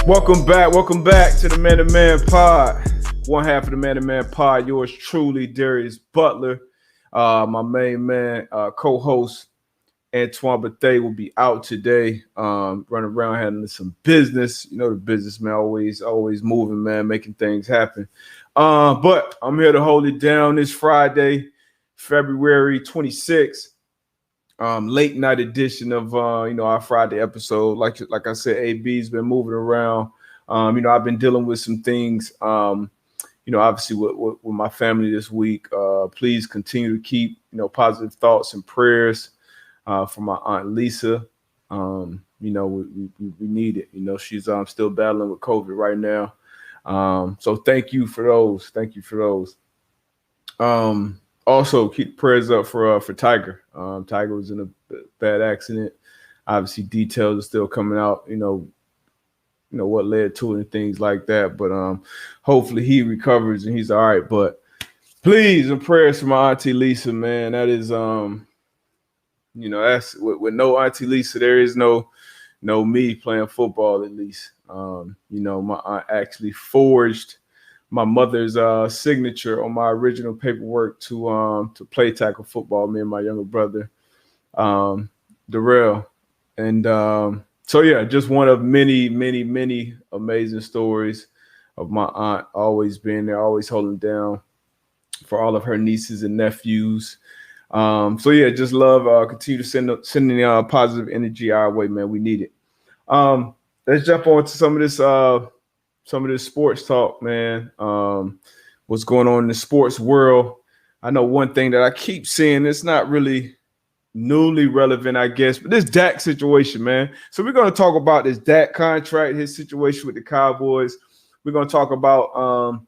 Welcome back to the Man to Man Pod. One half of the Man to Man Pod, yours truly, Darius Butler. My main man, co-host Antoine Bethea will be out today, running around handling some business. You know the business, man, always moving, man, making things happen. But I'm here to hold it down this Friday, February 26th. Late night edition of our Friday episode. Like I said, AB's been moving around. I've been dealing with some things. Obviously with my family this week. Please continue to keep positive thoughts and prayers for my aunt Lisa. We need it. She's still battling with COVID right now. So thank you for those. Also, keep prayers up for Tiger. Tiger was in a bad accident. Obviously, details are still coming out. What led to it and things like that. But hopefully he recovers and he's all right. But please, and prayers for my auntie Lisa, man. That is that's with no auntie Lisa, there is no me playing football at least. My aunt actually forged my mother's signature on my original paperwork to play tackle football, me and my younger brother, Darrell. And just one of many, many, many amazing stories of my aunt always being there, always holding down for all of her nieces and nephews. Just love, continue to sending positive energy our way, man. We need it. Let's jump on to some of this sports talk, man. What's going on in the sports world? I know one thing that I keep seeing, it's not really newly relevant, I guess, but this Dak situation, man. So we're going to talk about this Dak contract, his situation with the Cowboys. We're going to talk about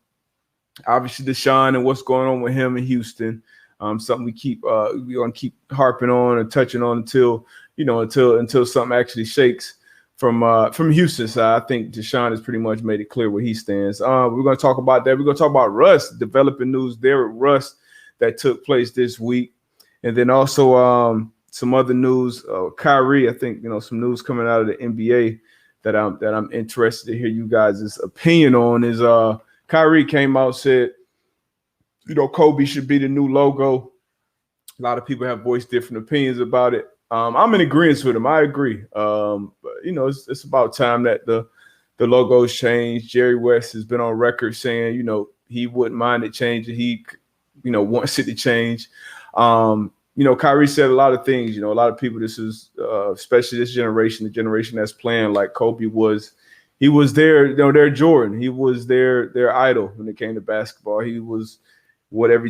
obviously Deshaun and what's going on with him in Houston. Something we're going to keep harping on and touching on until something actually shakes from Houston side. I think Deshaun has pretty much made it clear where he stands. We're going to talk about that. We're going to talk about Russ, developing news there with Russ that took place this week. And then also some other news. Kyrie, I think, some news coming out of the NBA that I'm interested to hear you guys' opinion on is Kyrie came out, said, Kobe should be the new logo. A lot of people have voiced different opinions about it. I'm in agreement with him. I agree. But it's about time that the logos change. Jerry West has been on record saying, he wouldn't mind it changing. He, wants it to change. Kyrie said a lot of things. A lot of people, this is especially this generation, the generation that's playing like Kobe was. He was their Jordan. He was their idol when it came to basketball. He was what it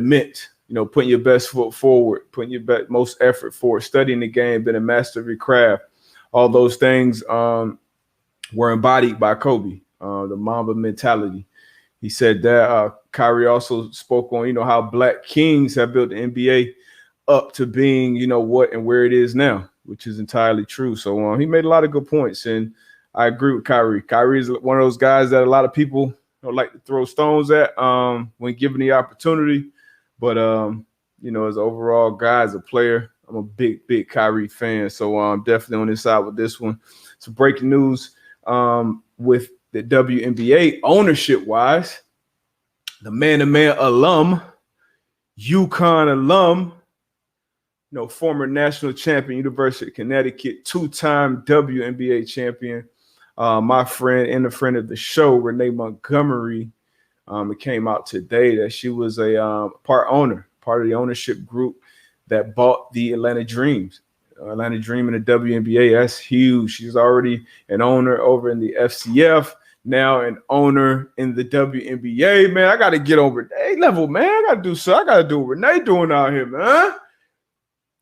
meant. Putting your best foot forward, putting your most effort forward, studying the game, being a master of your craft. All those things were embodied by Kobe, the Mamba mentality. He said that. Kyrie also spoke on, how Black Kings have built the NBA up to being, what and where it is now, which is entirely true. So he made a lot of good points, and I agree with Kyrie. Kyrie is one of those guys that a lot of people like to throw stones at when given the opportunity. But, as an overall guy, as a player, I'm a big, big Kyrie fan. So I'm definitely on his side with this one. So breaking news with the WNBA ownership-wise, the man-to-man alum, UConn alum, former national champion, University of Connecticut, two-time WNBA champion, my friend and a friend of the show, Renee Montgomery. It came out today that she was a part of the ownership group that bought the Atlanta Dream in the WNBA. That's huge. She's already an owner over in the FCF, now an owner in the WNBA. Man, I got to get over A level, man. I got to do so. I got to do what Renee doing out here, man.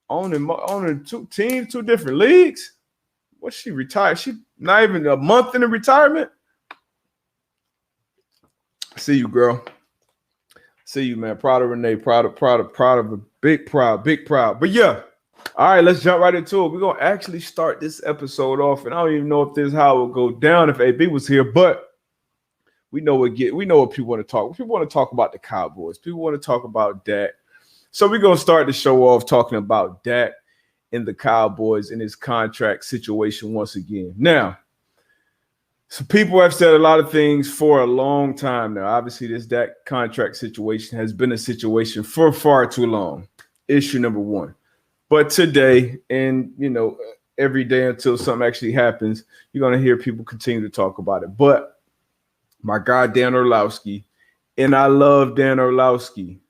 Owning two teams, two different leagues. What, she retired? She not even a month in the retirement. See you, girl. See you, man. Proud of Renee. Proud of a big proud. But yeah. All right, let's jump right into it. We're gonna actually start this episode off, and I don't even know if this is how it would go down if AB was here, but we know what people want to talk. People want to talk about the Cowboys. People want to talk about Dak. So we're gonna start the show off talking about Dak and the Cowboys and his contract situation once again. Now, So people have said a lot of things for a long time now. Obviously, this Dak contract situation has been a situation for far too long. Issue number one. But today, and every day until something actually happens, you're going to hear people continue to talk about it. But my guy, Dan Orlovsky, and I love Dan Orlovsky.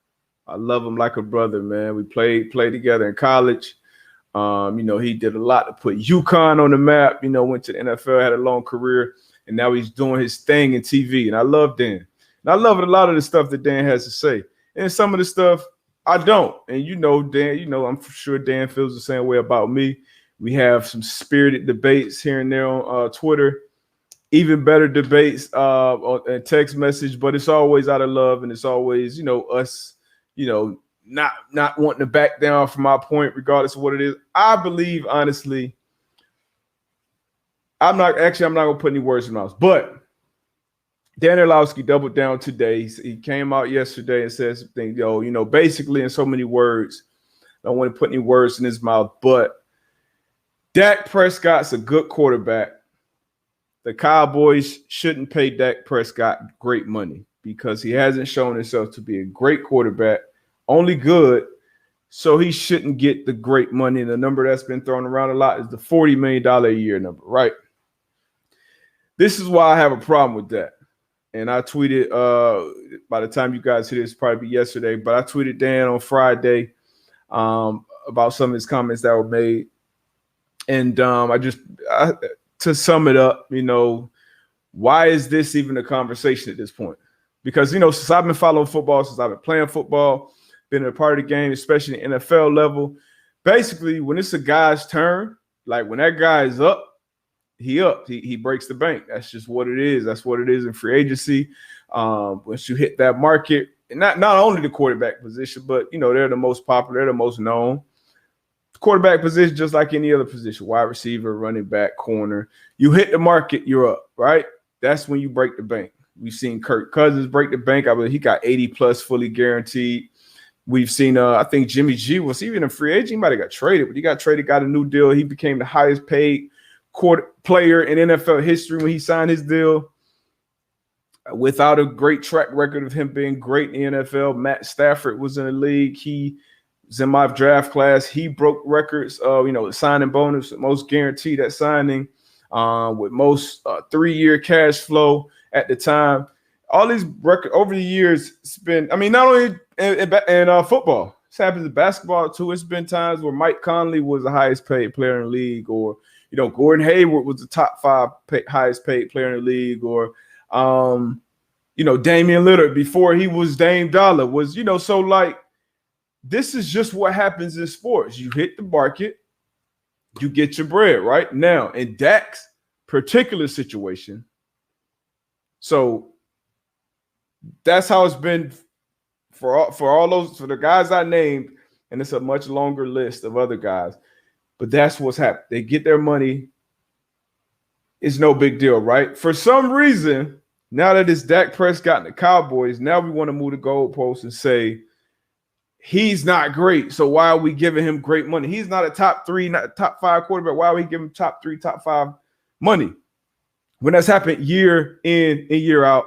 I love him like a brother, man. We played together in college. He did a lot to put UConn on the map, went to the NFL, had a long career, and now he's doing his thing in TV. And I love Dan. And I love a lot of the stuff that Dan has to say. And some of the stuff I don't. And Dan, I'm for sure Dan feels the same way about me. We have some spirited debates here and there on Twitter, even better debates on text message, but it's always out of love, and it's always, us, not wanting to back down from our point, regardless of what it is. I believe, honestly, I'm not gonna put any words in my mouth, but Dan Orlovsky doubled down today. He came out yesterday and said something, basically in so many words. I don't want to put any words in his mouth, but Dak Prescott's a good quarterback. The Cowboys shouldn't pay Dak Prescott great money because he hasn't shown himself to be a great quarterback, only good. So he shouldn't get the great money. And the number that's been thrown around a lot is the $40 million a year number, right? This is why I have a problem with that. And I tweeted, by the time you guys hear this, probably yesterday, but I tweeted Dan on Friday about some of his comments that were made. And to sum it up, why is this even a conversation at this point? Because, since I've been following football, since I've been playing football, been a part of the game, especially the NFL level, basically when it's a guy's turn, like when that guy is up, he breaks the bank. That's just what it is. That's what it is in free agency. Once you hit that market, and not only the quarterback position, but they're the most popular, they're the most known. Quarterback position, just like any other position, wide receiver, running back, corner. You hit the market, you're up, right? That's when you break the bank. We've seen Kirk Cousins break the bank. I believe he got 80 plus fully guaranteed. We've seen, I think Jimmy G was even a free agent. He might have got traded, but he got traded, got a new deal. He became the highest paid player in NFL history when he signed his deal. Without a great track record of him being great in the NFL, Matt Stafford was in the league. He was in my draft class. He broke records of, signing bonus, most guaranteed at signing, with most 3-year cash flow at the time. All these records over the years, it's been, not only in football, this happens in basketball too. It's been times where Mike Conley was the highest paid player in the league, or, Gordon Hayward was the top 5 highest paid player in the league, or, Damian Lillard before he was Dame Dollar was, so like, this is just what happens in sports. You hit the market, you get your bread, right? Now, in Dak's particular situation, so that's how it's been for the guys I named, and it's a much longer list of other guys. But that's what's happened. They get their money. It's no big deal, right? For some reason, now that it's Dak Prescott and the Cowboys, now we want to move the goalposts and say, he's not great, so why are we giving him great money? He's not a top 3, not a top 5 quarterback. Why are we giving him top 3, top 5 money? When that's happened year in and year out,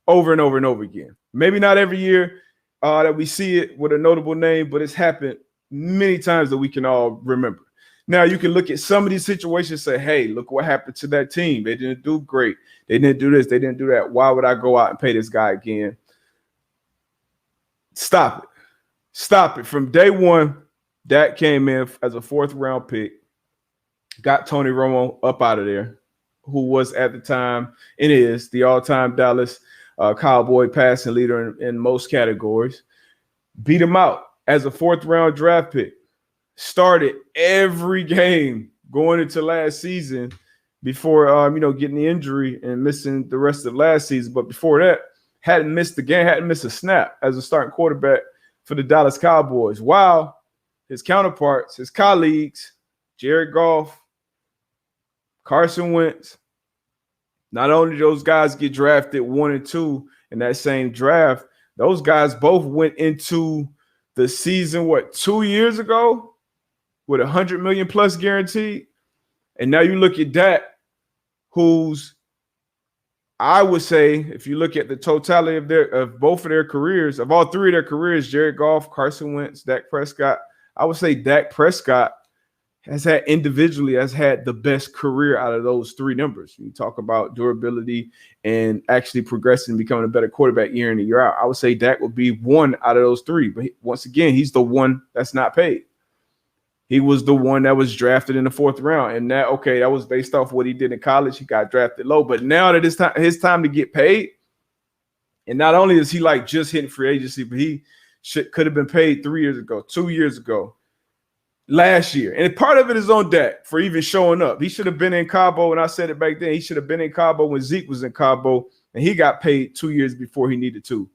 over and over and over again. Maybe not every year that we see it with a notable name, but it's happened many times that we can all remember. Now, you can look at some of these situations and say, hey, look what happened to that team. They didn't do great. They didn't do this. They didn't do that. Why would I go out and pay this guy again? Stop it. Stop it. From day one, Dak came in as a 4th-round pick, got Tony Romo up out of there, who was at the time and is the all-time Dallas Cowboy passing leader in most categories. Beat him out as a 4th-round draft pick. Started every game going into last season before, getting the injury and missing the rest of last season. But before that, hadn't missed the game, hadn't missed a snap as a starting quarterback for the Dallas Cowboys. While his counterparts, his colleagues, Jared Goff, Carson Wentz, not only did those guys get drafted 1 and 2 in that same draft, those guys both went into the season, 2 years ago with $100 million plus guaranteed. And now you look at Dak, who's I would say if you look at the totality of both of their careers, of all three of their careers, Jared Goff, Carson Wentz, Dak Prescott, I would say Dak Prescott has had the best career out of those three numbers. You talk about durability and actually progressing and becoming a better quarterback year in and year out. I would say Dak would be one out of those three. But once again, he's the one that's not paid. He was the one that was drafted in the 4th round. And that was based off what he did in college. He got drafted low. But now that it's his time to get paid, and not only is he like just hitting free agency, but he could have been paid 3 years ago, 2 years ago, last year. And part of it is on Dak for even showing up. He should have been in Cabo, and I said it back then. He should have been in Cabo when Zeke was in Cabo, and he got paid 2 years before he needed to.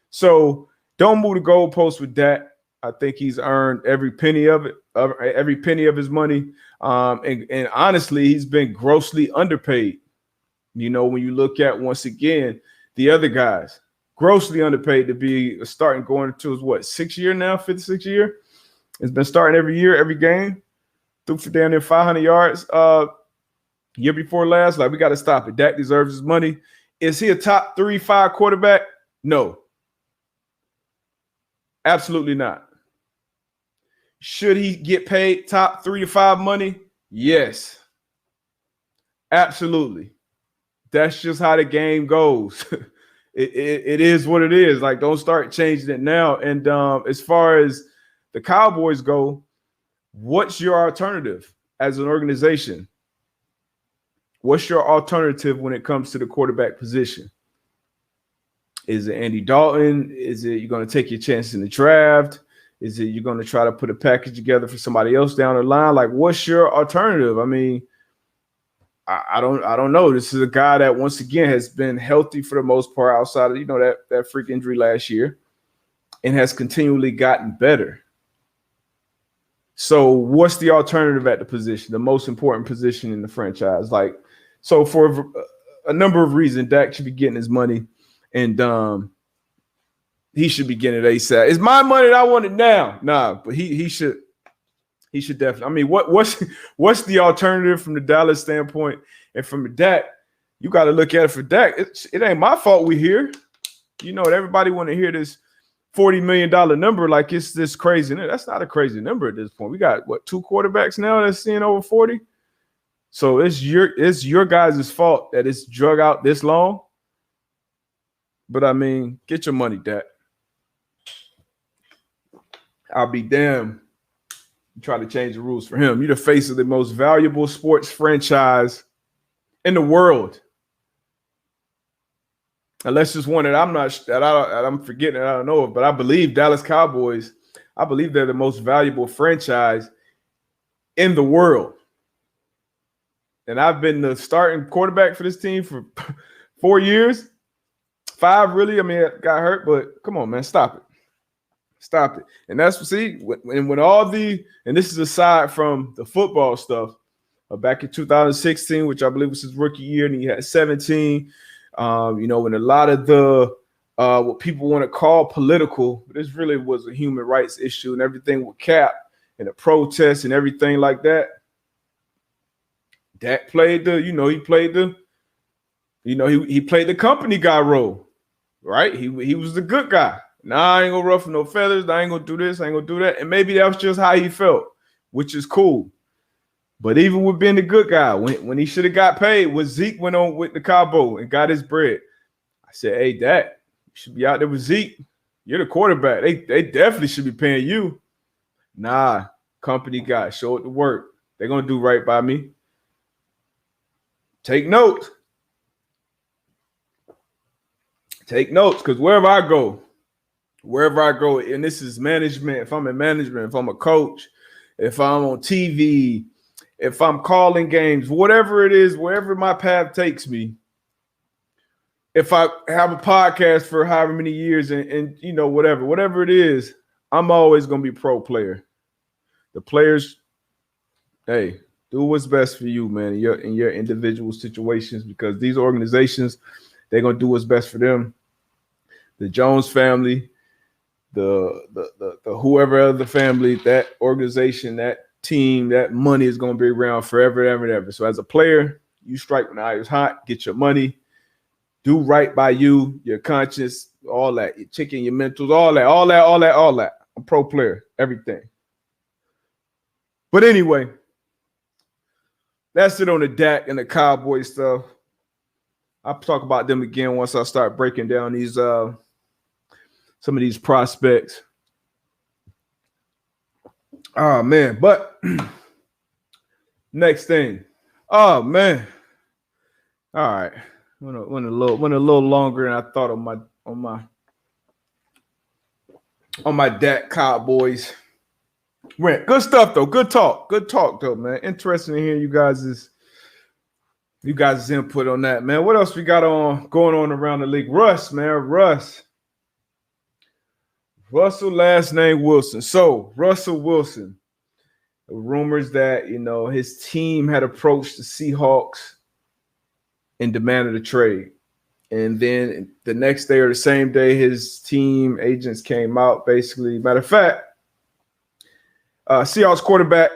So don't move the goalpost with Dak. I think he's earned every penny of it, every penny of his money. And honestly, he's been grossly underpaid. You know, when you look at, once again, the other guys, grossly underpaid to be starting going into his, 6th year now, 5th, 6th year? It's been starting every year, every game. Threw for down there 500 yards year before last. Like, we got to stop it. Dak deserves his money. Is he a top 3-5 quarterback? No. Absolutely not. Should he get paid top 3 to 5 money? Yes. Absolutely. That's just how the game goes. It is what it is. Like, don't start changing it now. And as far as the Cowboys go, what's your alternative as an organization? What's your alternative when it comes to the quarterback position? Is it Andy Dalton? Is it you're going to take your chance in the draft? Is it you're going to try to put a package together for somebody else down the line? Like, what's your alternative? I mean, I don't know. This is a guy that, once again, has been healthy for the most part outside of, that freak injury last year, and has continually gotten better. So what's the alternative at the position, the most important position in the franchise? Like, so for a number of reasons, Dak should be getting his money, and he should be getting it ASAP. It's my money that I want it now. Nah, but he should definitely. I mean, what's the alternative from the Dallas standpoint? And from the Dak, you got to look at it for Dak. It ain't my fault we here. Everybody want to hear this $40 million number like it's this crazy. That's not a crazy number at this point. We got 2 quarterbacks now that's seeing over 40. So it's your guys' fault that it's drug out this long. But I mean, get your money, Dak. I'll be damned. Try to change the rules for him. You're the face of the most valuable sports franchise in the world. Unless it's one that I'm forgetting, I don't know of, but I believe Dallas Cowboys, I believe they're the most valuable franchise in the world. And I've been the starting quarterback for this team for 4 years. 5, really. I mean, I got hurt, but come on, man, stop it. Stop it. And that's when all and this is aside from the football stuff, back in 2016, which I believe was his rookie year, and he had 17. When a lot of the what people want to call political, but this really was a human rights issue, and everything with Cap and the protests and everything like that. Dak played he played the company guy role, right? He was the good guy. Nah, I ain't gonna ruffle no feathers. I ain't gonna do this. I ain't gonna do that. And maybe that was just how he felt, which is cool. But even with being the good guy, when he should have got paid, when Zeke went on with the Cabo and got his bread, I said, hey, Dak, you should be out there with Zeke. You're the quarterback. They definitely should be paying you. Nah, company guy, show it to work. They're gonna do right by me. Take notes. Take notes, because wherever I go, and this is management, if I'm in management, if I'm a coach, if I'm on TV, if I'm calling games, whatever it is, wherever my path takes me, if I have a podcast for however many years and whatever it is, I'm always going to be pro player. The players, hey, do what's best for you, man, in your individual situations, because these organizations, they're going to do what's best for them. The Jones family, the whoever other family, that organization, that team, that money is going to be around forever, ever, and ever. So as a player, you strike when the iron's hot, get your money, do right by you, your conscience, all that, your chicken, your mentals, all that. I'm pro player, everything. But anyway, that's it on the Dak and the Cowboy stuff. I'll talk about them again once I start breaking down these some of these prospects. Oh man, but next thing. Oh man. All right. Went a little longer than I thought on my Dak Cowboys. Rent. Good stuff though. Good talk though, man. Interesting to hear you guys' input on that, man. What else we got going on around the league? Russ, man. Russell, last name Wilson. So Russell Wilson. Rumors that his team had approached the Seahawks and demanded a trade. And then the next day or the same day, his team agents came out. Basically, matter of fact, Seahawks quarterback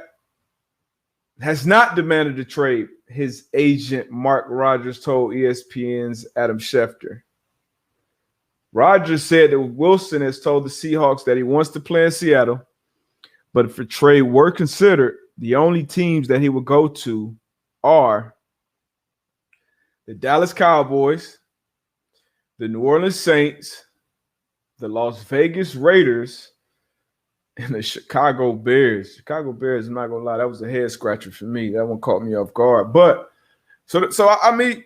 has not demanded a trade. His agent, Mark Rodgers, told ESPN's Adam Schefter. Rodgers said that Wilson has told the Seahawks that he wants to play in Seattle, but if a trade were considered, the only teams that he would go to are the Dallas Cowboys, the New Orleans Saints, the Las Vegas Raiders, and the Chicago Bears. Chicago Bears, I'm not gonna lie, that was a head scratcher for me. That one caught me off guard. But so I mean,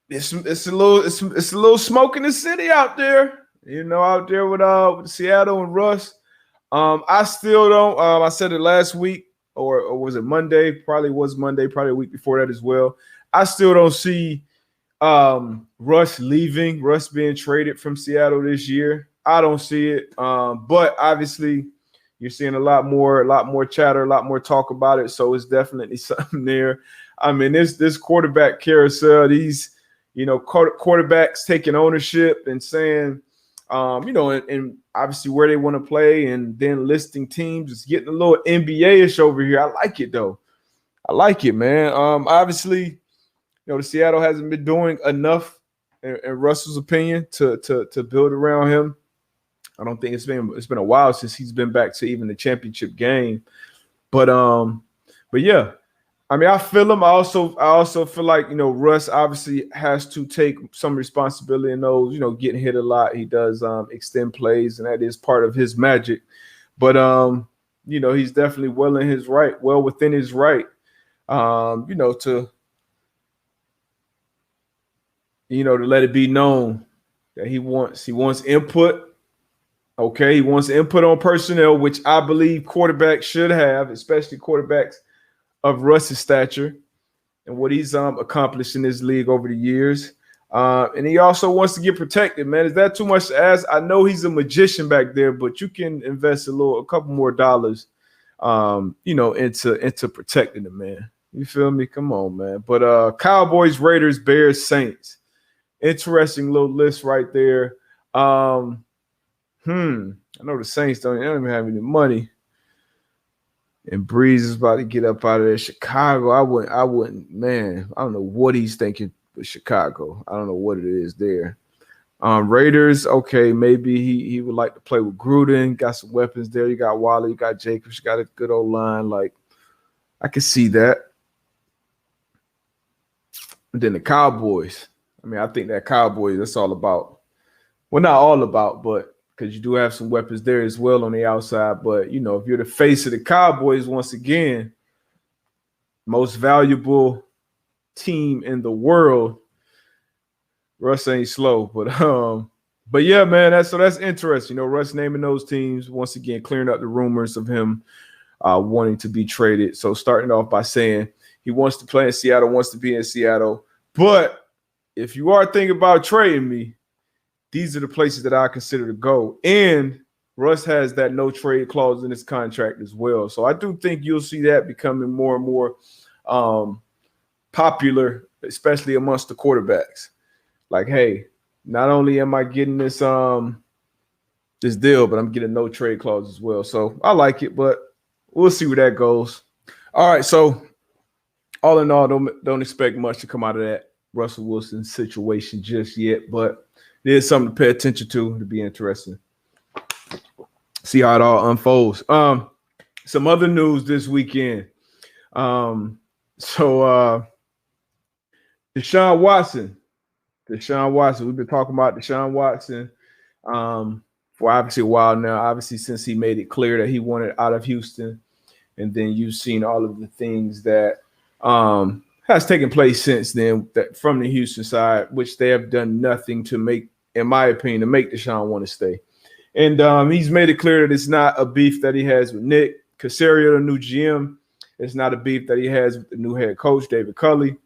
it's a little smoke in the city out there. Out there with Seattle and Russ. I still don't. I said it last week, or was it Monday? Probably was Monday. Probably a week before that as well. I still don't see Russ leaving. Russ being traded from Seattle this year. I don't see it. But obviously, you're seeing a lot more chatter, a lot more talk about it. So it's definitely something there. I mean, this quarterback carousel, these quarterbacks taking ownership and saying, and obviously where they want to play, and then listing teams. It's getting a little NBA-ish over here. I like it though. I like it, man. Obviously, the Seattle hasn't been doing enough, in Russell's opinion, to build around him. I don't think it's been a while since he's been back to even the championship game. But yeah, I mean, I feel him. I also feel like, Russ obviously has to take some responsibility in those, getting hit a lot. He does extend plays, and that is part of his magic. But he's definitely well within his right, to let it be known that he wants input. Okay, he wants input on personnel, which I believe quarterbacks should have, especially quarterbacks of Russ's stature and what he's accomplished in this league over the years. And he also wants to get protected, man. Is that too much to ask? I know he's a magician back there, but you can invest a couple more dollars, into protecting the man. You feel me? Come on, man. But Cowboys, Raiders, Bears, Saints. Interesting little list right there. I know the Saints don't even have any money. And Breeze is about to get up out of there. Chicago, I wouldn't, man. I don't know what he's thinking with Chicago. I don't know what it is there. Raiders, okay, maybe he would like to play with Gruden. Got some weapons there. You got Waller, you got Jacobs, you got a good old line. Like, I can see that. And then the Cowboys. I mean, I think that Cowboys, that's all about. Well, not all about, but because you do have some weapons there as well on the outside. But, if you're the face of the Cowboys, once again, most valuable team in the world, Russ ain't slow. But yeah, man, that's interesting. Russ naming those teams, once again, clearing up the rumors of him wanting to be traded. So starting off by saying he wants to play in Seattle, wants to be in Seattle. But if you are thinking about trading me, these are the places that I consider to go. And Russ has that no trade clause in his contract as well. So I do think you'll see that becoming more and more popular, especially amongst the quarterbacks. Like, hey, not only am I getting this deal, but I'm getting no trade clause as well. So I like it, but we'll see where that goes. All right, so all in all, don't expect much to come out of that Russell Wilson's situation just yet, but it is something to pay attention to be interesting. See how it all unfolds. Some other news this weekend. Deshaun Watson. We've been talking about Deshaun Watson for obviously a while now. Obviously, since he made it clear that he wanted out of Houston, and then you've seen all of the things that has taken place since then that from the Houston side, which they have done nothing to make, in my opinion, to make Deshaun want to stay. And he's made it clear that it's not a beef that he has with Nick Caserio, the new GM. It's not a beef that he has with the new head coach, David Culley.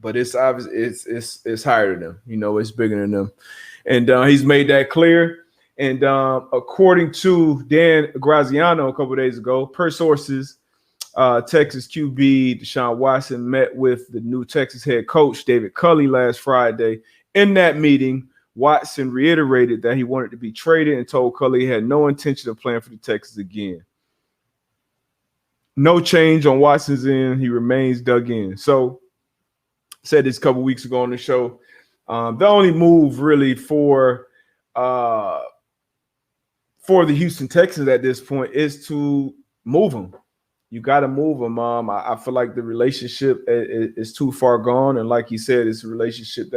But it's obvious it's higher than them. You know, it's bigger than them. And he's made that clear. And according to Dan Graziano a couple of days ago, per sources, Texas QB Deshaun Watson met with the new Texas head coach, David Culley, last Friday. In that meeting, Watson reiterated that he wanted to be traded and told Culley he had no intention of playing for the Texans again. No change on Watson's end. He remains dug in. So, said this a couple weeks ago on the show. The only move really for the Houston Texans at this point is to move him. You got to move him. I feel like the relationship is too far gone. And like he said, it's a relationship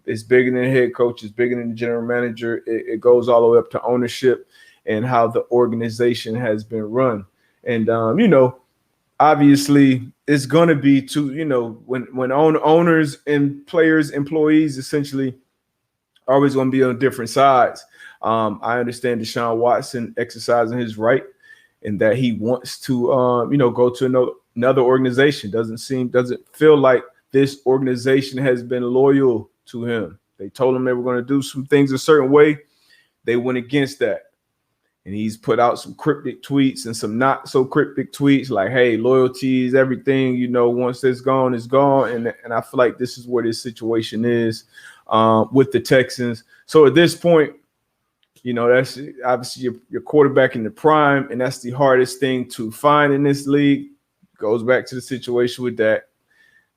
it's bigger than the head coach. It's bigger than the general manager. It goes all the way up to ownership and how the organization has been run. And, obviously it's going to be when owners and players, employees essentially are always going to be on different sides. I understand Deshaun Watson exercising his right and that he wants to, go to another organization. Doesn't feel like this organization has been loyal to him. They told him they were going to do some things a certain way. They went against that. And he's put out some cryptic tweets and some not so cryptic tweets like, hey, loyalty is everything, once it's gone, it's gone. And I feel like this is where this situation is with the Texans. So at this point, that's obviously your quarterback in the prime, and that's the hardest thing to find in this league. Goes back to the situation with Dak,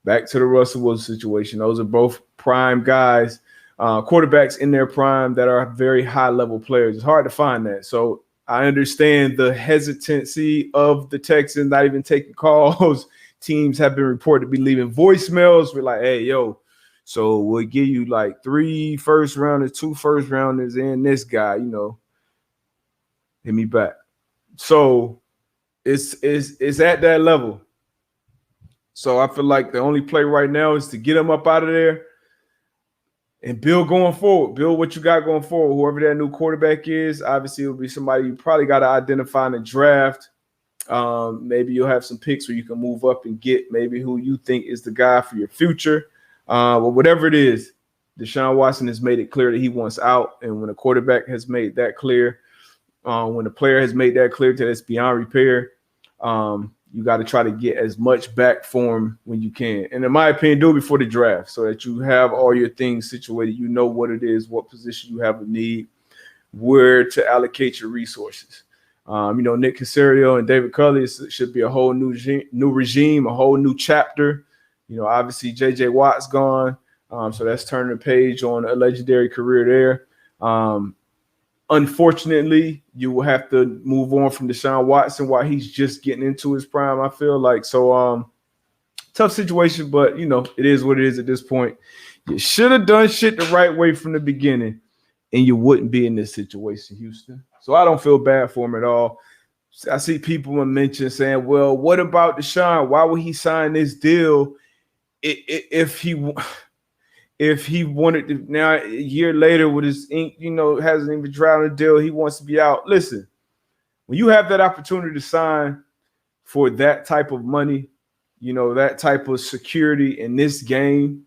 back to the Russell Wilson situation. Those are both prime guys. Quarterbacks in their prime that are very high-level players. It's hard to find that. So I understand the hesitancy of the Texans not even taking calls. Teams have been reported to be leaving voicemails. We're like, hey, yo, so we'll give you like 3 first-rounders, 2 first-rounders, and this guy, hit me back. So it's at that level. So I feel like the only play right now is to get him up out of there and build going forward. Build what you got going forward. Whoever that new quarterback is, obviously it'll be somebody you probably got to identify in the draft. Maybe you'll have some picks where you can move up and get maybe who you think is the guy for your future. But whatever it is, Deshaun Watson has made it clear that he wants out. And when a quarterback has made that clear, when a player has made that clear that it's beyond repair, you got to try to get as much back for him when you can. And in my opinion, do it before the draft so that you have all your things situated. You know what it is, what position you have a need, where to allocate your resources. Nick Caserio and David Culley should be a whole new regime, a whole new chapter. Obviously J.J. Watt's gone, so that's turning the page on a legendary career there. Unfortunately, you will have to move on from Deshaun Watson while he's just getting into his prime, I feel like. So tough situation, but, it is what it is at this point. You should have done shit the right way from the beginning, and you wouldn't be in this situation, Houston. So I don't feel bad for him at all. I see people mention saying, well, what about Deshaun? Why would he sign this deal if he wanted to? Now, a year later with his ink, hasn't even drowned the deal. He wants to be out. Listen, when you have that opportunity to sign for that type of money, that type of security in this game,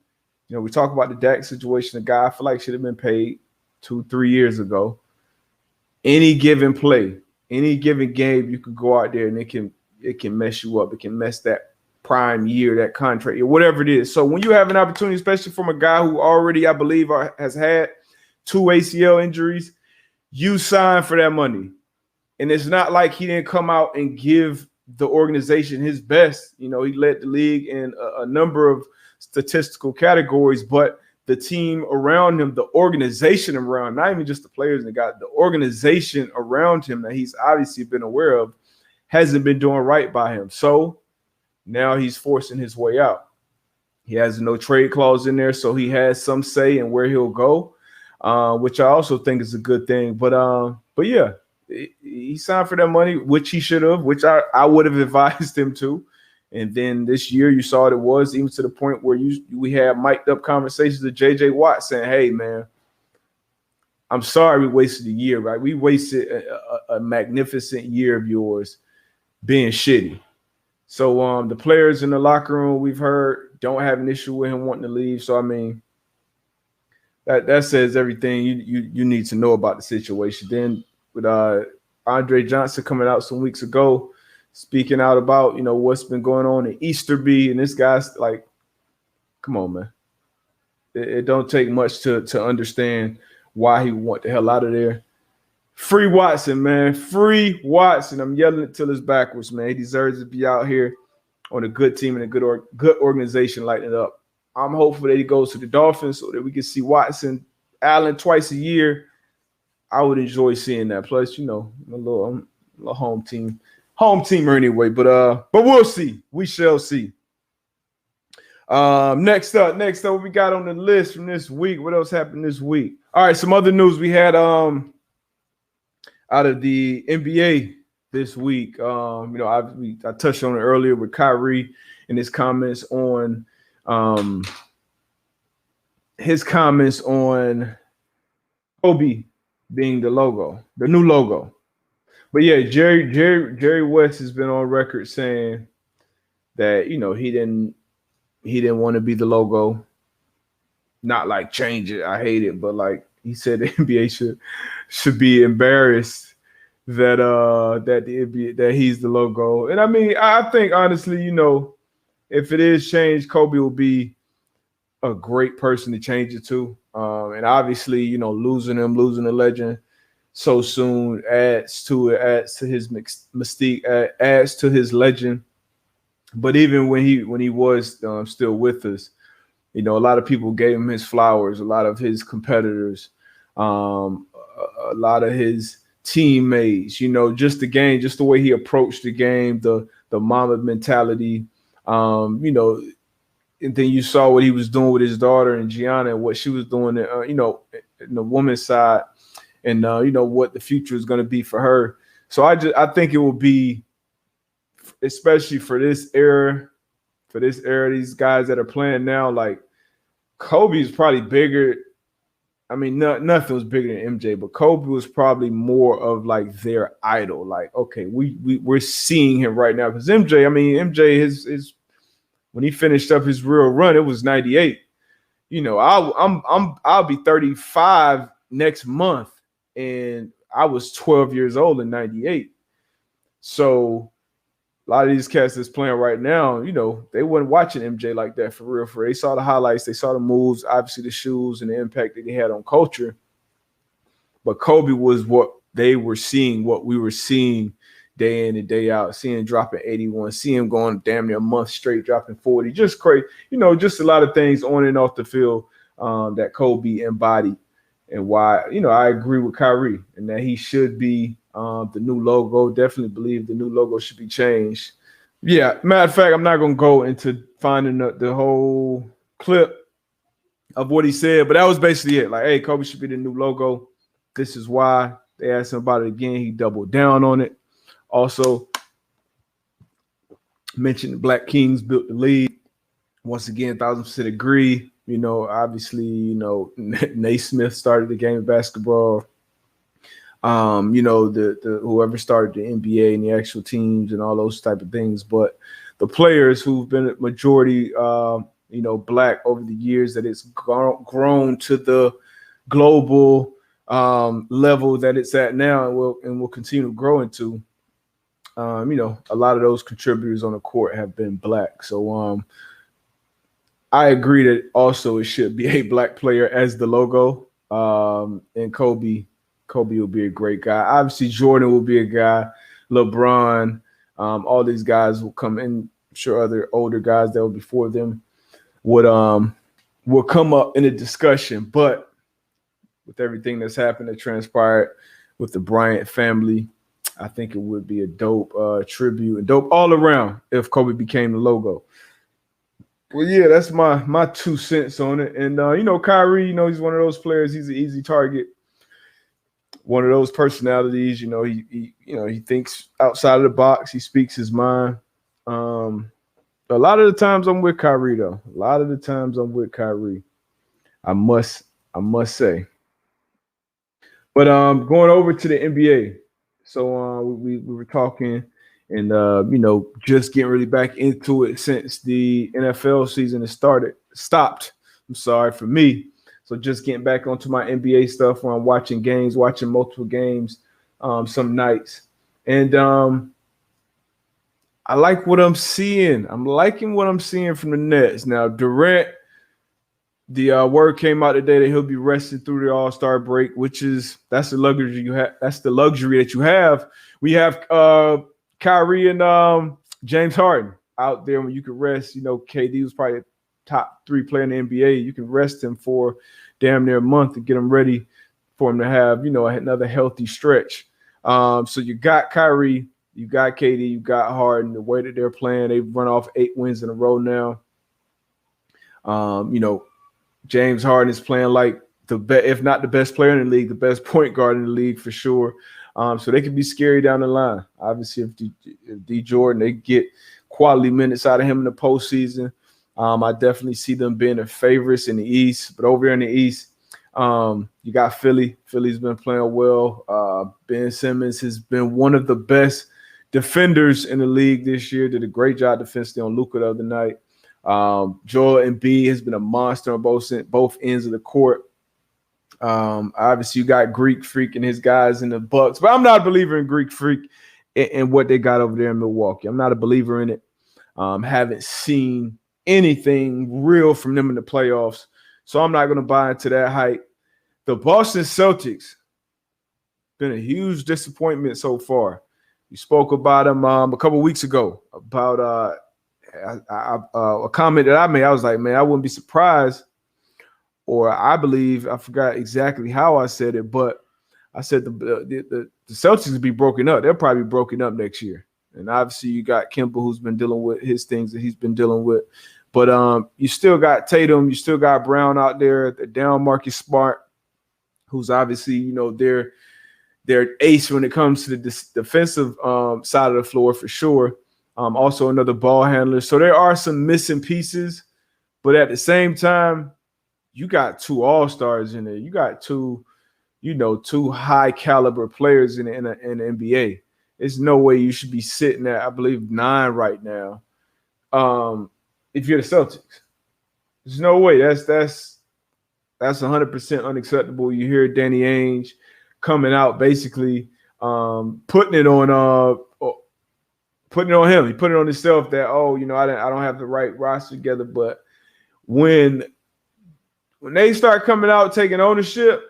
we talk about the Dak situation. A guy I feel like should have been paid 2-3 years ago. Any given play, any given game, you could go out there and it can mess you up. It can mess that prime year, that contract, or whatever it is. So when you have an opportunity, especially from a guy who already, I believe, has had 2 ACL injuries, you sign for that money. And it's not like he didn't come out and give the organization his best. He led the league in a number of statistical categories, but the team around him, the organization around, not even just the players and the organization around him that he's obviously been aware of hasn't been doing right by him. So now he's forcing his way out. He has no trade clause in there, so he has some say in where he'll go, which I also think is a good thing. But yeah, he signed for that money, which he should have, which I would have advised him to. And then this year, you saw what it was, even to the point where we had mic'd up conversations with J.J. Watt saying, "Hey, man, I'm sorry we wasted a year, right? We wasted a magnificent year of yours being shitty." So the players in the locker room, we've heard, don't have an issue with him wanting to leave. So I mean, that says everything you need to know about the situation. Then with Andre Johnson coming out some weeks ago, speaking out about, what's been going on in Easterby, and this guy's like, come on, man. It don't take much to understand why he want the hell out of there. Free Watson, man. Free Watson. I'm yelling it till it's backwards, man. He deserves to be out here on a good team and a good organization lighting it up. I'm hopeful that he goes to the Dolphins so that we can see Watson, Allen twice a year. I would enjoy seeing that. Plus, a little home team. Home teamer anyway, but we'll see. We shall see. Next up, what we got on the list from this week? What else happened this week? All right, some other news we had out of the NBA this week. I touched on it earlier with Kyrie and his comments on Kobe being the new logo. But yeah, Jerry West has been on record saying that he didn't want to be the logo. Not like change it, I hate it, but like he said the NBA should be embarrassed that that he's the logo. And I mean, I think honestly, if it is changed, Kobe will be a great person to change it to. And obviously, losing a legend so soon adds to his mystique, adds to his legend. But even when he was still with us, a lot of people gave him his flowers. A lot of his competitors, a lot of his teammates. Just the game, just the way he approached the game, the mama mentality. And then you saw what he was doing with his daughter and Gianna, and what she was doing, in the woman's side. And what the future is going to be for her. So I think it will be, especially for this era, these guys that are playing now, like Kobe is probably bigger. I mean, nothing was bigger than MJ, but Kobe was probably more of like their idol. Like, okay, we're seeing him right now because MJ, his when he finished up his real run, it was 98. I'll be 35 next month. And I was 12 years old in 98. So a lot of these cats that's playing right now, they weren't watching MJ like that for real. They saw the highlights, they saw the moves, obviously the shoes and the impact that he had on culture. But Kobe was what they were seeing, what we were seeing day in and day out, seeing him dropping 81, seeing him going damn near a month straight, dropping 40. Just crazy. Just a lot of things on and off the field that Kobe embodied. And why, I agree with Kyrie and that he should be the new logo. Definitely believe the new logo should be changed. Yeah, matter of fact, I'm not going to go into finding the whole clip of what he said, but that was basically it. Like, hey, Kobe should be the new logo. This is why. They asked him about it again. He doubled down on it. Also mentioned the Black Kings built the league. Once again, 1,000% agree. Obviously, Naismith started the game of basketball. The whoever started the NBA and the actual teams and all those type of things. But the players who've been a majority, Black over the years, that it's grown to the global level that it's at now, and will continue to grow into. A lot of those contributors on the court have been Black. So I agree that also it should be a Black player as the logo. And Kobe will be a great guy. Obviously, Jordan will be a guy. LeBron, all these guys will come in. I'm sure other older guys that were before them would come up in a discussion. But with everything that's happened that transpired with the Bryant family, I think it would be a dope tribute and dope all around if Kobe became the logo. Well, yeah, that's my 2 cents on it. And Kyrie, he's one of those players. He's an easy target. One of those personalities. He thinks outside of the box. He speaks his mind. A lot of the times I'm with Kyrie, though. A lot of the times I'm with Kyrie. I must say. But going over to the NBA. So we were talking and, just getting really back into it since the NFL season has stopped. I'm sorry for me. So just getting back onto my NBA stuff where I'm watching multiple games some nights. And I like what I'm seeing. I'm liking what I'm seeing from the Nets. Now, Durant, the word came out today that he'll be resting through the All-Star break, that's the luxury you have. That's the luxury that you have. We have Kyrie and James Harden out there when you can rest. KD was probably a top 3 player in the NBA. You can rest him for damn near a month to get him ready for him to have, another healthy stretch. So you got Kyrie, you got KD, you got Harden. The way that they're playing, they've run off 8 wins in a row now. James Harden is playing like if not the best player in the league, the best point guard in the league for sure. So they could be scary down the line. Obviously, if D Jordan, they get quality minutes out of him in the postseason. I definitely see them being the favorites in the East. But over here in the East, you got Philly. Philly's been playing well. Ben Simmons has been one of the best defenders in the league this year. Did a great job defensively on Luka the other night. Joel Embiid has been a monster on both ends of the court. Obviously, you got Greek Freak and his guys in the Bucks, but I'm not a believer in Greek Freak and what they got over there in Milwaukee. I'm not a believer in it. Haven't seen anything real from them in the playoffs, so I'm not going to buy into that hype. The Boston Celtics been a huge disappointment so far. You spoke about them a couple weeks ago about a comment that I made. I was like, man, I wouldn't be surprised, or I believe, I forgot exactly how I said it, but I said the Celtics will be broken up. They'll probably be broken up next year. And obviously you got Kemba, who's been dealing with his things that he's been dealing with. But you still got Tatum, you still got Brown out there, the down Marcus Smart, who's obviously, their ace when it comes to the defensive side of the floor for sure. Also another ball handler. So there are some missing pieces, but at the same time, you got 2 all-stars in there. You got two high caliber players in the NBA. There's no way you should be sitting at, I believe, 9 right now. If you're the Celtics, there's no way. That's 100% unacceptable. You hear Danny Ainge coming out basically putting it on him. He put it on himself that, I don't have the right roster together. But when they start coming out taking ownership,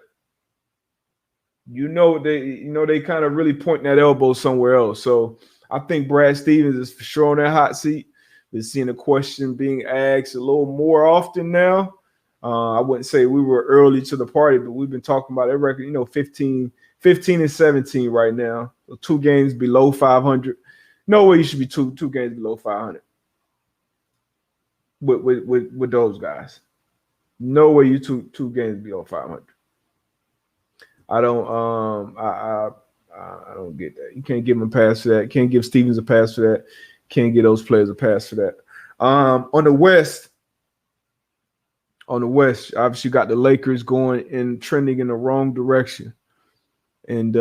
they kind of really pointing that elbow somewhere else. So I think Brad Stevens is for sure on that hot seat. We're seeing the question being asked a little more often now. I wouldn't say we were early to the party, but we've been talking about that record, 15 and 17 right now. So 2 games below 500. No way you should be two games below 500 with those guys. No way you two games below 500. I don't get that. You can't give him a pass for that. Can't give Stevens a pass for that. Can't give those players a pass for that. On the West, obviously you got the Lakers going and trending in the wrong direction. And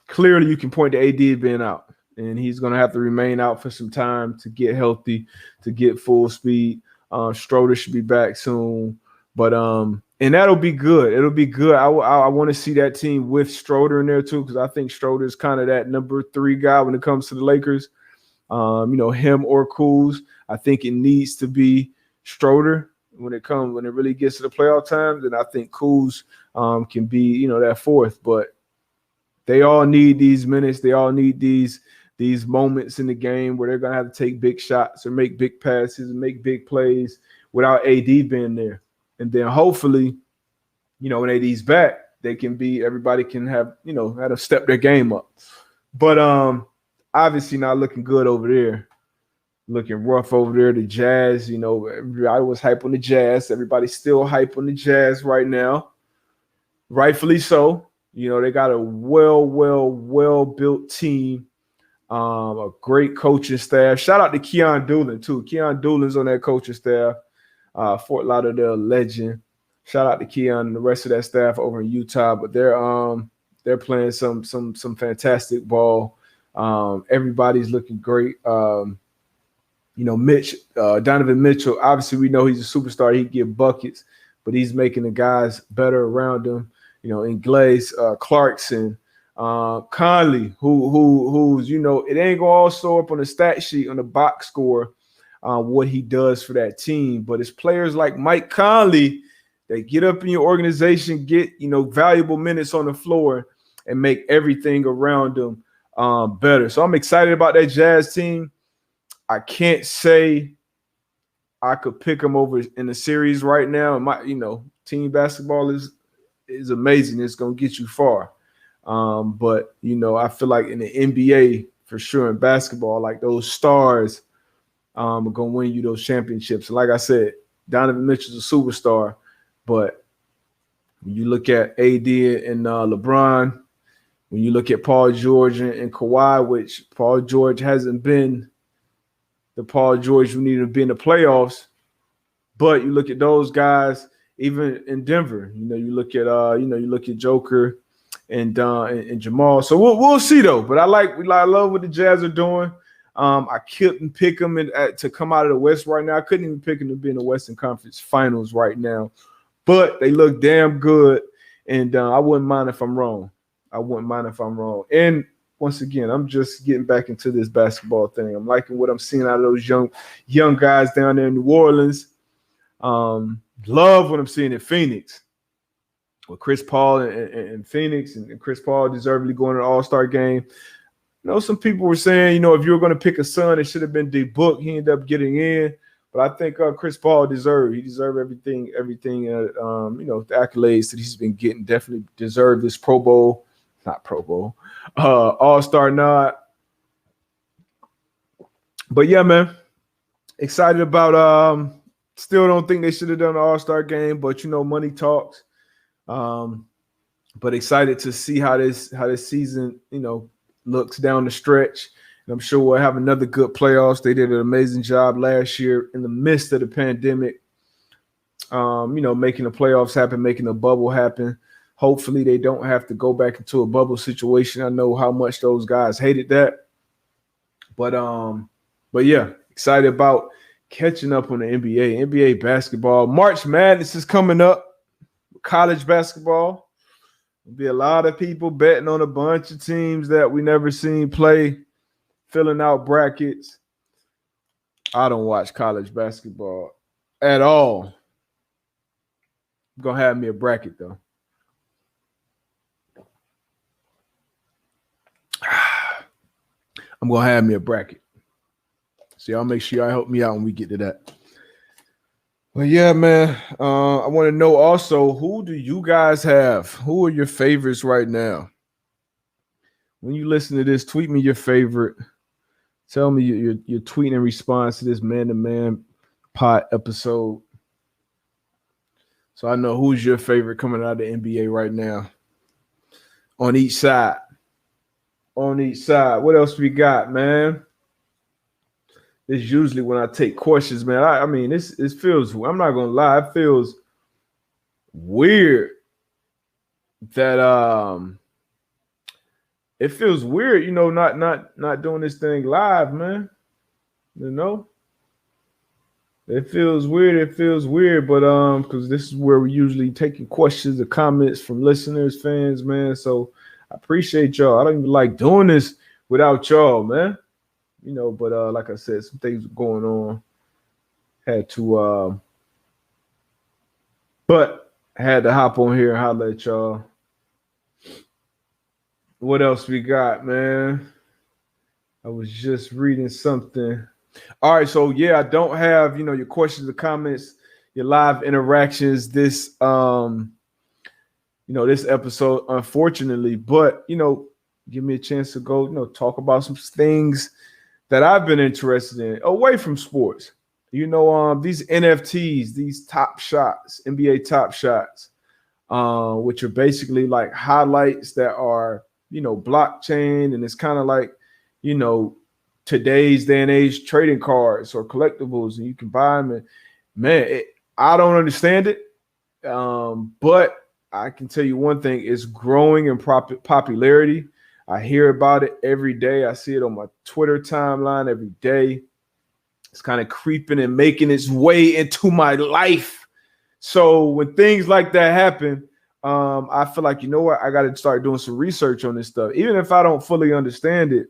clearly you can point to AD being out. And he's going to have to remain out for some time to get healthy, to get full speed. Schroeder should be back soon. But and that'll be good. It'll be good. I want to see that team with Schroeder in there too, because I think Schroeder is kind of that number 3 guy when it comes to the Lakers. Him or Kuz. I think it needs to be Schroeder when it really gets to the playoff time. Then I think Kuz can be that 4th. But they all need these minutes. They all need these moments in the game where they're gonna have to take big shots or make big passes and make big plays without AD being there. And then hopefully, when AD's back, everybody can have, had to step their game up. But obviously not looking good over there. Looking rough over there. The Jazz, everybody was hype on the Jazz. Everybody's still hype on the Jazz right now. Rightfully so. They got a well-built team. A great coaching staff. Shout out to Keon Doolin, too. Keon Doolin's on that coaching staff. Fort Lauderdale legend. Shout out to Keon and the rest of that staff over in Utah. But they're playing some fantastic ball. Everybody's looking great. Donovan Mitchell, obviously we know he's a superstar. He can get buckets, but he's making the guys better around him. Ingles, Clarkson, Conley, who's, it ain't gonna all show up on the stat sheet on the box score, what he does for that team. But it's players like Mike Conley that get up in your organization, get, valuable minutes on the floor and make everything around them better. So I'm excited about that Jazz team. I can't say I could pick them over in the series right now. Team basketball is amazing. It's going to get you far. But I feel like in the NBA, for sure, in basketball, like those stars are going to win you those championships. And like I said, Donovan Mitchell's a superstar. But when you look at AD and LeBron, when you look at Paul George and Kawhi, which Paul George hasn't been the Paul George who needed to be in the playoffs, but you look at those guys, even in Denver. You look at Joker and Jamal. So we'll see though. But I love what the Jazz are doing. I couldn't pick them to come out of the West right now. I couldn't even pick them to be in the Western Conference Finals right now. But they look damn good, and I wouldn't mind if I'm wrong. And once again, I'm just getting back into this basketball thing. I'm liking what I'm seeing out of those young guys down there in New Orleans. Love what I'm seeing in Phoenix with Chris Paul and Phoenix, and Chris Paul deservedly going to the All-Star game. Some people were saying, if you were going to pick a son, it should have been Dbut. He ended up getting in. But I think Chris Paul deserved everything, the accolades that he's been getting. Definitely deserved this All-Star nod. But yeah, man, excited about still don't think they should have done the All-Star game, but money talks. But excited to see how this season, looks down the stretch. And I'm sure we'll have another good playoffs. They did an amazing job last year in the midst of the pandemic. Making the playoffs happen, making the bubble happen. Hopefully they don't have to go back into a bubble situation. I know how much those guys hated that. But yeah, excited about catching up on the NBA basketball. March Madness is coming up. College basketball. There'll be a lot of people betting on a bunch of teams that we never seen play, filling out brackets. I don't watch college basketball at all. I'm going to have me a bracket, though. I'm going to have me a bracket. So y'all make sure y'all help me out when we get to that. Well, yeah, man. I want to know also, who do you guys have? Who are your favorites right now? When you listen to this, tweet me your favorite. Tell me your tweet in response to this man-to-man pot episode. So I know who's your favorite coming out of the NBA right now. On each side. What else we got, man? This is usually when I take questions, man. I mean, this feels, I'm not gonna lie, it feels weird that it feels weird, not doing this thing live, man. It feels weird, but because this is where we're usually taking questions or comments from listeners, fans, man. So I appreciate y'all. I don't even like doing this without y'all, man. But like I said, some things were going on. Had to hop on here and holler at y'all. What else we got, man? I was just reading something. All right, so yeah, I don't have, your questions or comments your live interactions this this episode, unfortunately. But give me a chance to go talk about some things that I've been interested in away from sports. These NFTs, these top shots, NBA top shots, which are basically like highlights that are blockchain, and it's kind of like today's day and age trading cards or collectibles, and you can buy them. And man, I don't understand it, but I can tell you one thing: it's growing in popularity. I hear about it every day. I see it on my Twitter timeline every day. It's kind of creeping and making its way into my life. So when things like that happen, I feel like, I got to start doing some research on this stuff. Even if I don't fully understand it,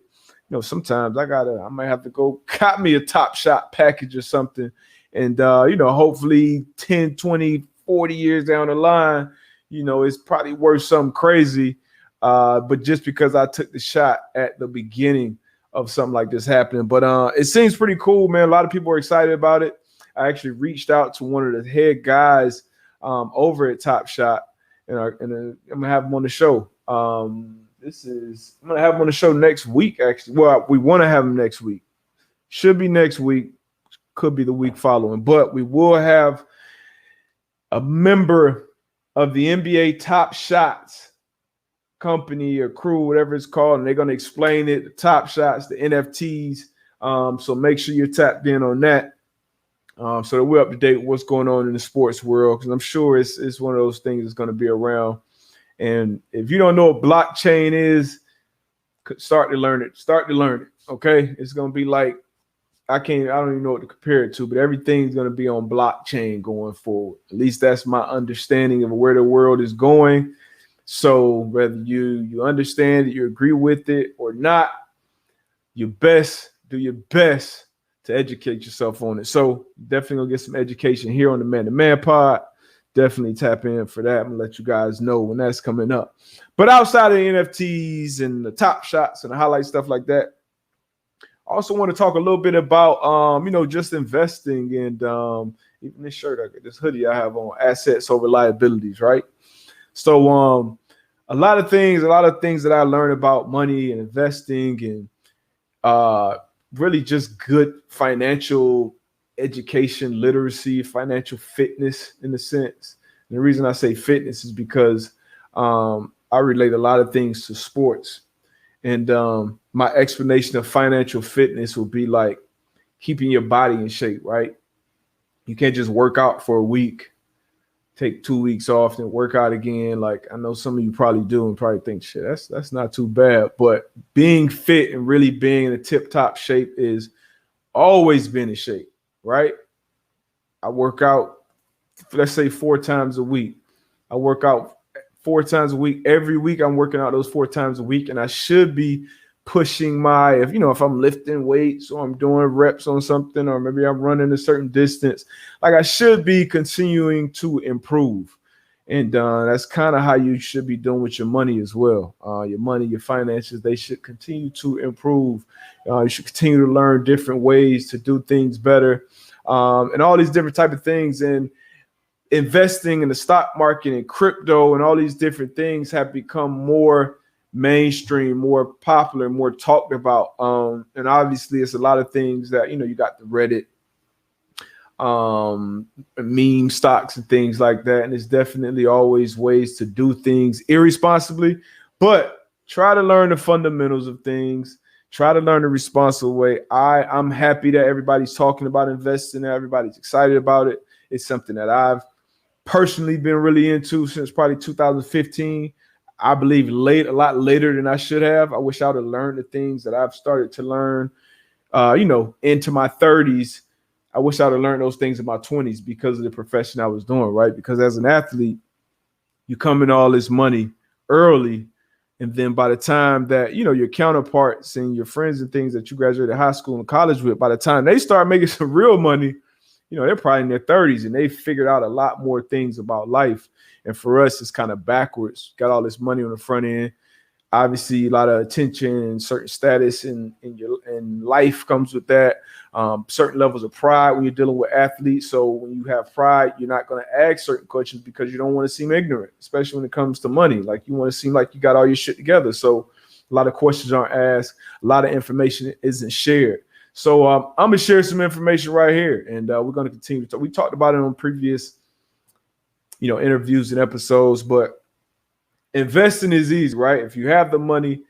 sometimes I might have to go cop me a Topshot package or something. And, hopefully 10, 20, 40 years down the line, it's probably worth something crazy. But just because I took the shot at the beginning of something like this happening. But it seems pretty cool, man. A lot of people are excited about it. I actually reached out to one of the head guys over at Topshot, and I'm gonna have him on the show. I'm gonna have him on the show next week. Actually, well, we want to have him next week. Should be next week. Could be the week following. But we will have a member of the NBA Top Shots company or crew, whatever it's called, and they're going to explain it, the top shots, the NFTs. So make sure you're tapped in on that, so that we're up to date with what's going on in the sports world, because I'm sure it's one of those things that's going to be around. And if you don't know what blockchain is, start to learn it. Okay, it's going to be like I don't even know what to compare it to, but everything's going to be on blockchain going forward. At least that's my understanding of where the world is going. So whether you understand it, you agree with it or not, do your best to educate yourself on it. So definitely gonna get some education here on the Man to Man Pod. Definitely tap in for that. I'm gonna let you guys know when that's coming up. But outside of the NFTs and the top shots and the highlight stuff like that, I also want to talk a little bit about just investing and even this shirt, this hoodie I have on, assets over liabilities, right? So a lot of things that I learned about money and investing and really just good financial education, literacy, financial fitness in a sense. And the reason I say fitness is because I relate a lot of things to sports. And my explanation of financial fitness will be like keeping your body in shape, right? You can't just work out for a week, take 2 weeks off, and work out again. Like I know some of you probably do and probably think, shit, that's not too bad. But being fit and really being in a tip-top shape is always been in shape, right? I work out, let's say 4 times a week. I work out 4 times a week. Every week I'm working out those 4 times a week, and I should be pushing if I'm lifting weights or I'm doing reps on something, or maybe I'm running a certain distance, like I should be continuing to improve. And that's kind of how you should be doing with your money as well. Your money, your finances, they should continue to improve. You should continue to learn different ways to do things better, and all these different type of things. And investing in the stock market and crypto and all these different things have become more mainstream, more popular, more talked about. And obviously it's a lot of things that, you got the Reddit, meme stocks and things like that. And it's definitely always ways to do things irresponsibly, but try to learn the fundamentals of things. Try to learn the responsible way. I'm happy that everybody's talking about investing. Everybody's excited about it. It's something that I've personally been really into since probably 2015. I believe a lot later than I should have. I wish I would have learned the things that I've started to learn, into my 30s. I wish I would have learned those things in my 20s because of the profession I was doing, right? Because as an athlete, you come in all this money early, and then by the time that, your counterparts and your friends and things that you graduated high school and college with, by the time they start making some real money, they're probably in their 30s and they figured out a lot more things about life. And for us, it's kind of backwards. Got all this money on the front end. Obviously, a lot of attention and certain status in life comes with that. certain levels of pride when you're dealing with athletes. So when you have pride, you're not going to ask certain questions because you don't want to seem ignorant, especially when it comes to money. Like you want to seem like you got all your shit together. So a lot of questions aren't asked. A lot of information isn't shared. So I'm going to share some information right here, and we're going to continue to talk. We talked about it on previous, interviews and episodes, but investing is easy, right? If you have the money,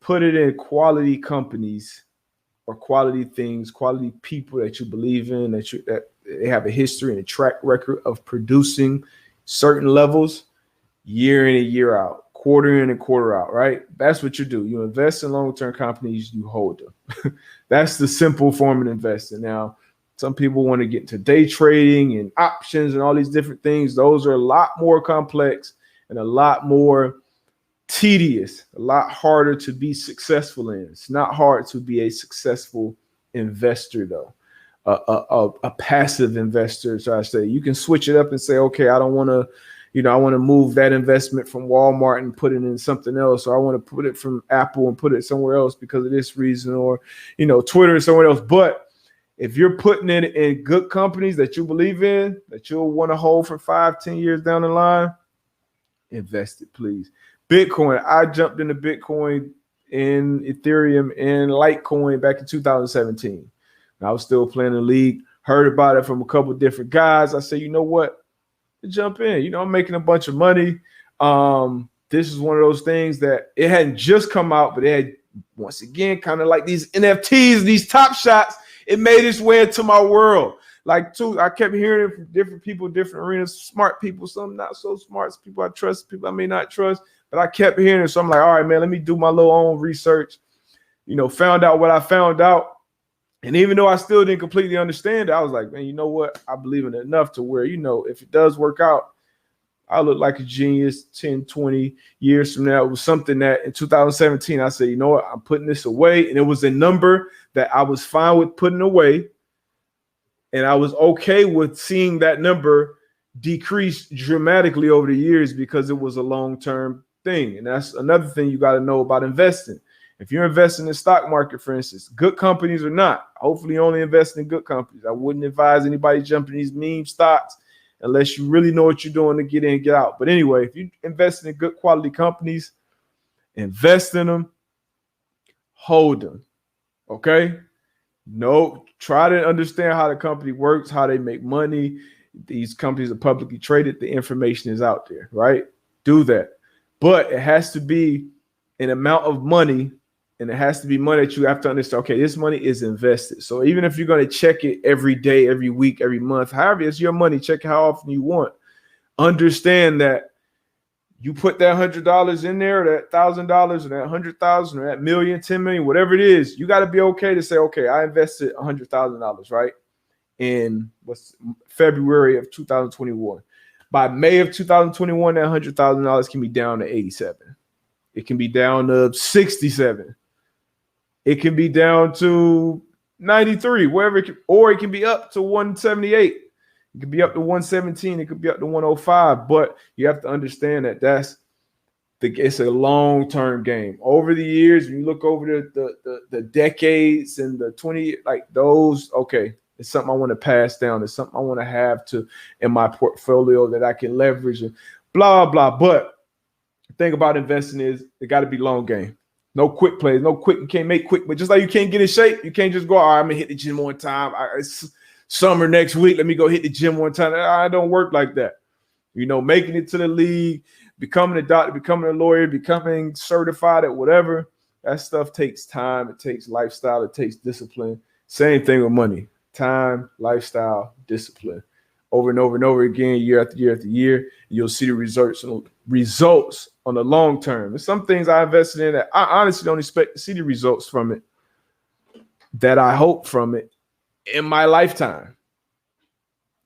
put it in quality companies or quality things, quality people that you believe in, that they have a history and a track record of producing certain levels year in and year out, quarter in and quarter out, right? That's what you do. You invest in long-term companies, you hold them. That's the simple form of investing. Now, some people want to get into day trading and options and all these different things. Those are a lot more complex and a lot more tedious, a lot harder to be successful in. It's not hard to be a successful investor, though. A passive investor, so I say. You can switch it up and say, okay, I don't want to, I want to move that investment from Walmart and put it in something else, or I want to put it from Apple and put it somewhere else because of this reason, or, Twitter or somewhere else. But if you're putting it in good companies that you believe in, that you'll want to hold for 5-10 years down the line, invest it, please. Bitcoin. I jumped into Bitcoin, in Ethereum, and Litecoin back in 2017. I was still playing the league, heard about it from a couple of different guys. I said, you know what? Jump in. I'm making a bunch of money. This is one of those things that it hadn't just come out, but it had, once again, kind of like these NFTs, these Topshots. It made its way into my world. I kept hearing it from different people, different arenas, smart people, some not so smart, people I trust, people I may not trust, but I kept hearing it. So I'm like, all right, man, let me do my little own research, found out what I found out. And even though I still didn't completely understand it, I was like, man, you know what? I believe in it enough to where, if it does work out, I look like a genius 10, 20 years from now. It was something that in 2017, I said, you know what? I'm putting this away. And it was a number that I was fine with putting away. And I was okay with seeing that number decrease dramatically over the years because it was a long-term thing. And that's another thing you got to know about investing. If you're investing in the stock market, for instance, good companies or not, hopefully you only invest in good companies. I wouldn't advise anybody jumping these meme stocks unless you really know what you're doing to get in and get out. But anyway, if you invest in good quality companies, invest in them, hold them, okay? No, try to understand how the company works, how they make money. These companies are publicly traded. The information is out there, right? Do that. But it has to be an amount of money, and it has to be money that you have to understand, okay, this money is invested. So even if you're going to check it every day, every week, every month, however it's your money, check it how often you want. Understand that you put that $100 in there, that $1,000, or that $100,000, or that million, 10 million, whatever it is, you got to be okay to say, okay, I invested $100,000, right? In February of 2021. By May of 2021, that $100,000 can be down to 87. It can be down to 67. It can be down to 93, wherever it can, or it can be up to 178. It could be up to 117. It could be up to 105. But you have to understand that it's a long-term game. Over the years, when you look over the decades and the 20, like those, okay, it's something I want to pass down. It's something I want to have in my portfolio that I can leverage and blah, blah. But the thing about investing is it got to be long game. No quick plays, no quick. You can't make quick, but just like you can't get in shape, you can't just go, all right, I'm going to hit the gym one time. It's summer next week. Let me go hit the gym one time. I don't work like that. Making it to the league, becoming a doctor, becoming a lawyer, becoming certified at whatever, that stuff takes time. It takes lifestyle. It takes discipline. Same thing with money. Time, lifestyle, discipline. Over and over and over again, year after year after year, you'll see the results on the long term. There's some things I invested in that I honestly don't expect to see the results from it that I hope from it in my lifetime.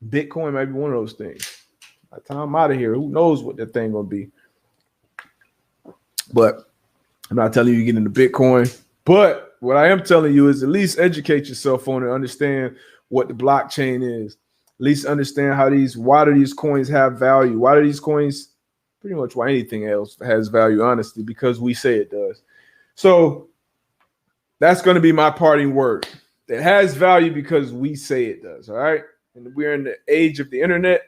Bitcoin might be one of those things. By the time I'm out of here, who knows what that thing gonna be? But I'm not telling you to get into Bitcoin. But what I am telling you is at least educate yourself on it, understand what the blockchain is. At least understand why do these coins have value? Why do these coins, pretty much why anything else has value, honestly, because we say it does. So that's going to be my parting word. It has value because we say it does. All right. And we're in the age of the internet.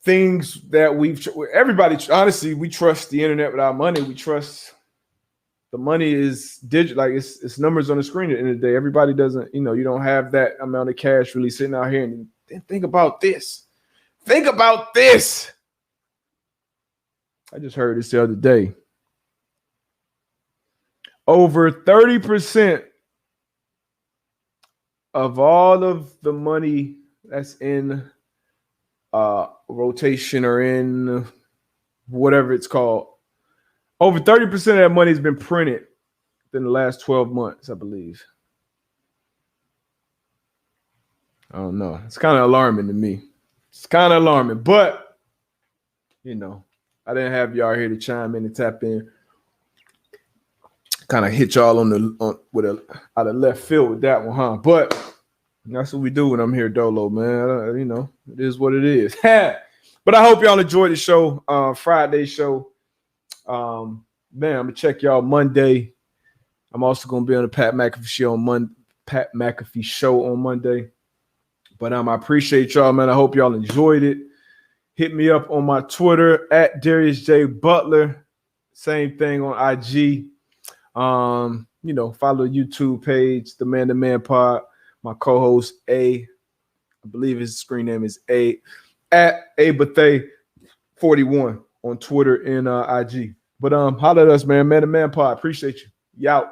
Things that everybody, honestly, we trust the internet with our money. We trust the money is digital, like it's numbers on the screen at the end of the day. Everybody doesn't, you don't have that amount of cash really sitting out here. And think about this. Think about this. I just heard this the other day. Over 30% of all of the money that's in rotation or in whatever it's called, over 30% of that money has been printed in the last 12 months, I believe. I don't know. It's kind of alarming to me. It's kind of alarming, but I didn't have y'all here to chime in and tap in. Kind of hit y'all out of left field with that one, huh? But that's what we do when I'm here, Dolo, man. It is what it is. But I hope y'all enjoyed the show, Friday show. Man, I'm gonna check y'all Monday. I'm also gonna be on the Pat McAfee show on Monday. But I appreciate y'all, man. I hope y'all enjoyed it. Hit me up on my Twitter at Darius J. Butler. Same thing on IG. Follow the YouTube page, The Man to Man Pod. My co-host I believe his screen name is at Bethea 41 on Twitter and IG. But holler at us, man. Man to Man Pod. Appreciate you. Y'all.